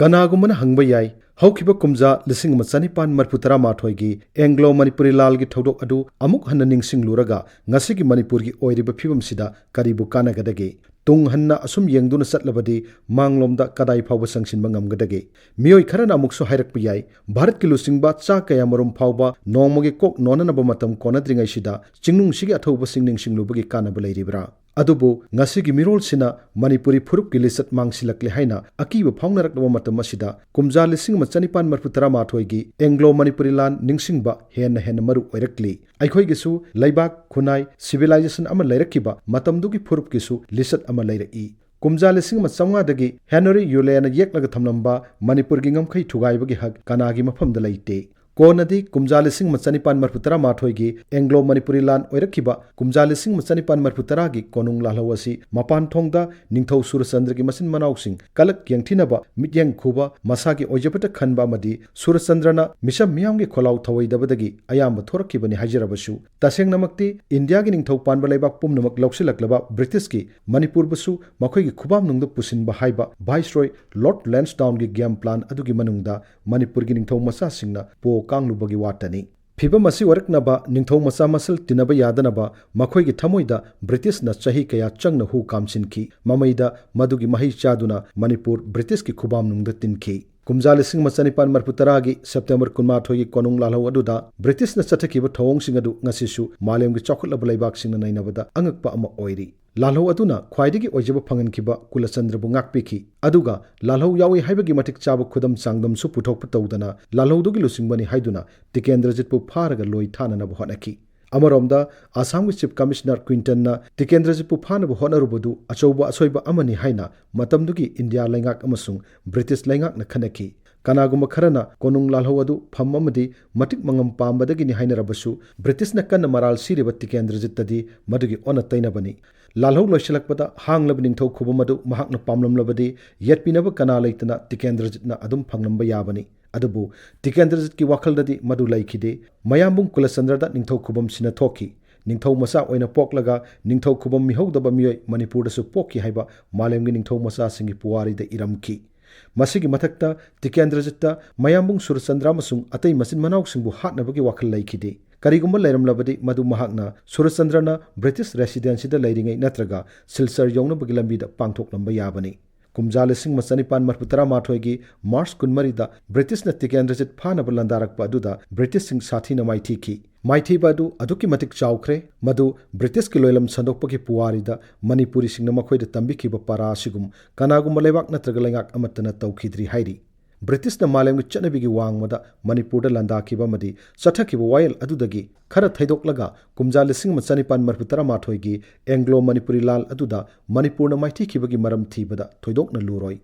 कनागुमन हंगबा याई हौखिबा कुमजा लिसिंग मचनिपान मरफुतरा माथोइगी एंग्लो मणिपुरी लालगी थौदोक अदु अमुक हन्न निंगसिंगलुरगा ngasiगी मणिपुरगी ओइरिबा फिबमसिदा करिबु कानगदगे तुंग हन्ना असुम येंगदुना चटलबदी मांगलोमदा कदाई फावबा संगसिनबा ngamगदगे मियोय खरना अमुकसु हाइरकपा याई भारत की लुसिंगबा चा कया मरुम फावबा नोंमगे कोक नोननबा मतम कोनद्रिंगाइसिदा चिंगनुंगसिगी अथौबा सिंगनिंगसिंगलुबगी कानबा लैरिब्रा अदुबु ngasiगी मिरोलसिना मणिपुरी फुरुपकी लिसत मांगसिलक्ले हाइना अकीबा फावनरकलबा मतम असिदा कुमजा लिसिंग मचनिपान मरफुतरा माथोइगी एंग्लो मणिपुरी लान निंगसिंगबा हेन मरु ओइरकली अखोइगिसु लैबाक खुनाई सिविलाइजेशन अमा लैरकिबा मतमदुगी फुरुपकिसु लिसत अमा लैरई कुमजा लिसिंग मचंगादगी हेनरी यूलेना येक्लगा थमलंबा मणिपुरगी ngमखै थुगाइबगी हक कनागी मफमदा लैते कोनदी कुमजा लिसिंग मचनिपान मरफुतरा माथोइगी एंग्लो मणिपुरी लान ओइरकिबा कुमजा लिसिंग मचनिपान मरफुतरागी कोनुंग लालहवसी मपान थोंगदा निंगथौ सुरचंद्रगी मसिन मनाउसिंग कलक यंगथिनबा मित्यंग खुबा मसागी ओइजबता खनबा मदी सुरचंद्रना मिसम मियामगी खोलाउ थवैदबदगी अयाम थोरकिबनि हाजिरबसु तसेंगनमक्ति इंडियागी Ningthou Panba लैबाक पुमनमक लौसिलक्लबा ब्रिटिशकी मणिपुरबसु मखोइगी खुबाम नुंगद पुसिनबा हाइबा viceroy Lord लैंसडाउनगी game plan अदुगी मनुंगदा मणिपुरगी Ningthou मसासिंगना पो कांगलुबगी वाटनी फिबम असी वरकनबा निंगथौ मसा मसल तिनबा यादनबा मखोइगी थमोइदा ब्रिटिशना चही कया चंगना हु कामसिनखी ममैदा मदुगी मही चादुना मणिपुर ब्रिटिशकी खुबाम नुंगद तिनखी कुमजा लिसिंग मचनिपान मरफुतरागी सेप्टेम्बर कुनमाथोइगी कोनुंग लालहौ अदुदा ब्रिटिशना चथकिबा थवोंगसिंग अदु ngasisu मालेमगी चौखुटलबा लैबाकसिंगना नैनबदा अंगकपा अमा ओइरी लालहौ अदुना ख्वाइदगी ओइजबा फंगनखिबा कुलचंद्रबु ngakpiki अदुगा लालहौ यावी हाइबगी मटिक चाबा खुदम चांगदमसु पुथोकप तौदना लालहौदुगी लुसिंगबनी हाइदुना टिकेंद्रजितपु फारगा लोइ थाननबु होनखि अमरोमदा आसाम की चीफ कमिश्नर क्विंटन टिकेंद्रजितपु फानबु होनरुबदु अचौबा असोइबा अमनि हाइना मतमदुगी इंडिया लैंगाक अमसुंग ब्रिटिश लैंगाकना खनखि कनागुम खरना कोनुंग लालहौ अदु फम अमदि मटिक मंगम पामबदगिनि हाइनरबसु ब्रिटिशना कन्न मराल सिरिबा टिकेंद्रजितदि मदुगी ओना तैनबनि लालहौ लोइसलकपदा हांगलब निंगथौ खुबमदु महाकना पामलमलबदि येटपिनब कना लैतना टिकेंद्रजितना अदुम फंगलंबा याबनि अदुबु टिकेंद्रजितकी वाखलददि मदु लैखिदे मयामबुंग कुलचंद्रदा निंगथौ खुबम सिना थोखि निंगथौ मसा ओइना पोकलगा निंगथौ खुबम मिहौदबा मियोय मणिपुरदसु पोकि हाइबा मालेमगी निंगथौ मसा सिंगी पुवारिदा इरमखि मसिगी मथक्ता टिकेंद्रजितता मयामबुंग सुरचंद्र अमसुंग अतै मसिन मनाउसिंगबु हाटनबगी वाखल लैखिदे करिगुम्बा लैरमलबदि मदु महाकना सुरचंद्रना ब्रिटिश रेसिडेंसीदा लैरिङै नत्रगा सिलचर यौनबगी लंबीदा पांथोकलंबा याबनि कुमजा लिसिंग मचनिपान मरफुतरा माथोइगी मार्च कुनमरीदा ब्रिटिशना टिकेंद्रजित फानब लंदारकपा अदुदा ब्रिटिश सिंग साथीना माइथीखि माइथीबा अदु अदुकी मतिक चाउख्रे मदु ब्रिटिश की लोइलम संदोकपगी पुवारिदा मणिपुरी सिंगना मखोइदा तंबिखिबा पारा असिगुम कनागुम्बा लेबाक नत्रगा लैंगाक अमतना तौखिद्री हाइरी ब्रिटिशना मालेमगी चटनबीगी वांगमदा मणिपुरदा लंदाखिबा मदि चथखिबा वायल अदुदगी खरा थैदोकलगा कुमजा लिसिंग मचनिपान मरफुतरा माथोइगी एंग्लो मणिपुरी लाल अदुदा मणिपुरना माइथीखिबगी मरम थीबदा थोइदोकना लुरोय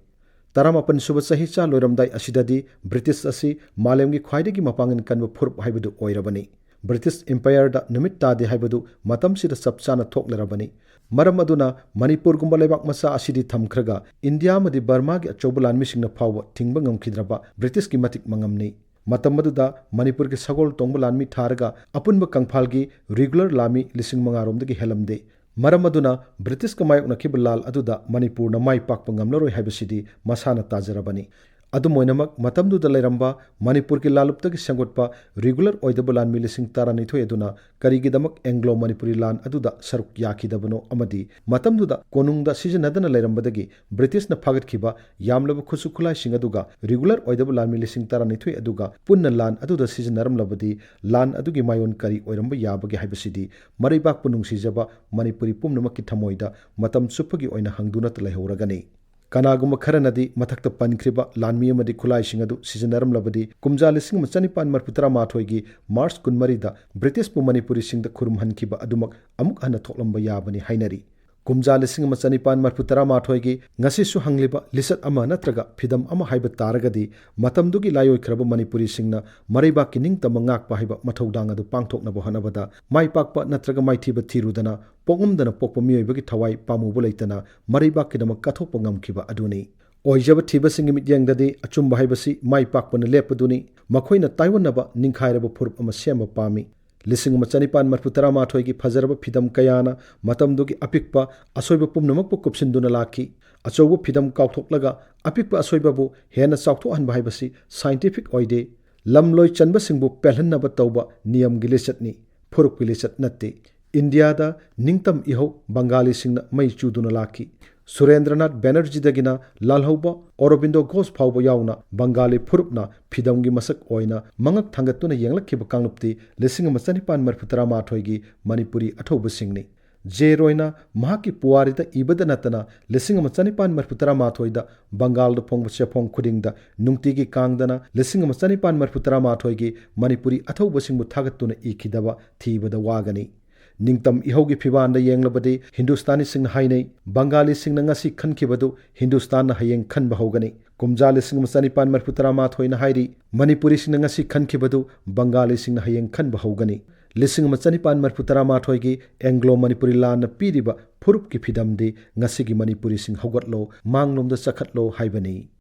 18 सुबा चहिचा लोइरमदाई असिददी ब्रिटिश असि मालेमगी ख्वाइदगी मपांगन कनबा फुरुप हाइबदु ओइरबनी ब्रिटिश एम्पायरदा नुमित तादे हाइबदु मतमसिदा चपचाना थोकलरबनी मरम अदुना मणिपुरगुम्बा लेबाक मसा असिदि थमख्रगा इंडिया मदि बर्मागी अचौबा लानमिसिंगना फावबा थिंगबा ngमखिद्रबा ब्रिटिश की मतिक मंगमनी मतम मदुदा मणिपुर की सगोल तोंगबा लानमि थारगा अपुनबा कंफालगी रेगुलर लामी लिसिंग मंगारोमदगी हेलमदे मरम अदुना ब्रिटिश का मायोकनखिबा लाल अदुदा मणिपुरना माइ पाकपा ngमलरोय हाइबसिदि मसाना ताजरबनी अदुमोइनमक मतमदुदा लैरंबा मणिपुर की लालुपतगी संगोटपा रेगुलर ओइदबा लानमि लिसिंग तारानिथोय अदुना करिगिदमक एंग्लो मणिपुरी लान अदुदा सरुक याखिदबनो अमदि मतमदुदा कोनुंगदा सिजनदना लैरंबदगी ब्रिटिशना फागतखिबा यामलबा खुसु खुलाइसिंग अदुगा रेगुलर ओइदबा लानमि लिसिंग तारानिथोय अदुगा पुन्ना लान अदुदा सिजनरमलबदि लान अदुगी मायोन करी ओइरंबा याबगे हाइबसिदि मरैबाक पुनुंगसिजबा मणिपुरी पुमनमकि थमोइदा मतम सुपगी ओइना हंगदुना तलैहौरगनी कनागुम खरनदी मथक्त पनख्रिबा लानमी अमदि खुलाइसिंग अदु सिजनरमलबदि कुमजा लिसिंग मचनिपान मरफुतरा माथोइगी मार्च कुनमरीदा ब्रिटिश पु मणिपुरी सिंगदा खुरुमहनखिबा अदुमक अमुक हन थोकलंबा याबनि हाइनरी कुमजा लिसिंग मचनिपान मरफुतरा माथोइगी ngasisu hangliba लिसत अमा नत्रगा फिदम अमा हाइबा तारगदी मतमदुगी लायोइख्रबा मणिपुरी सिंगना मरैबा की निंगतम ngakpa हाइबा मथौदांग अदु पांगथोकनबा हनबदा माइपाकपा नत्रगा माइथीबा थीरुदना पोंगमदना पोकपा मियोइबगी थवाई पामुबा लैतना मरैबा किदमक कथोकपा ngमखिबा अदुनी ओइजबा थीबसिंग मित्यंगददी अचुम्बा हाइबसी माइपाकपना लेपदुनी मखोइना ताइवनबा निंखाइरबा फुरुप अमा सेमबा पामी लिसिंग मचनिपान मरफुतरा माथोइगी फजरबा फिदम कयाना मतमदुगी अपिकपा असोइबा पुमनमकपा कुपसिंदुना लाखी अचौब फिदम काउथोक्लगा अपिक असोइबबु हेन चाउथोहनबा हाइबसी साइंटिफिक ओइदे लमलोय चनबसिंगबु पेलहन्नब तौबा नियम गी लिचतनी फुरुक गी लिचत नत्ते इंडिया दा निंगतम इहो बंगाली सिंगना मई चुदुना लाखी सुरेंद्रनाथ बैनर्जी दगिना लालहौबा औरबिंदो घोष फाउबा याउना बंगाली फुरुपना फिदमगी मसक ओइना मंगक थांगतुना येंगलखिब कांगलुपति 1994 गी मणिपुरी अथौब सिंगनी जेरोइना महाकी पुवारिदा इबदा नतना 1994 दा बंगाल द फोंग सेफोंग खुदिंगदा नुंगतिगी कांगदना 1994 गी मणिपुरी अथौब सिंगबु थागतुना इखिदबा थीबदा वागनी निंगतम इहोगी फिबान येंगलबदे हिंदुस्तानी सिंह हाइनै बंगाली सिंह ngasi खनखिबदु हिंदुस्तान हयेंग खनब होगनी कुमजा 1994 हाइरी मणिपुरी सिंह ngasi खनखिबदु बंगाली सिंह हयेंग खनब होगनी 1994 गी एंग्लो मणिपुरी लान पीरिबा फुरुप की फिदमदे ngasi की मणिपुरी सिंह हौगतलो मांगलोमदा चखतलो हाइबनी।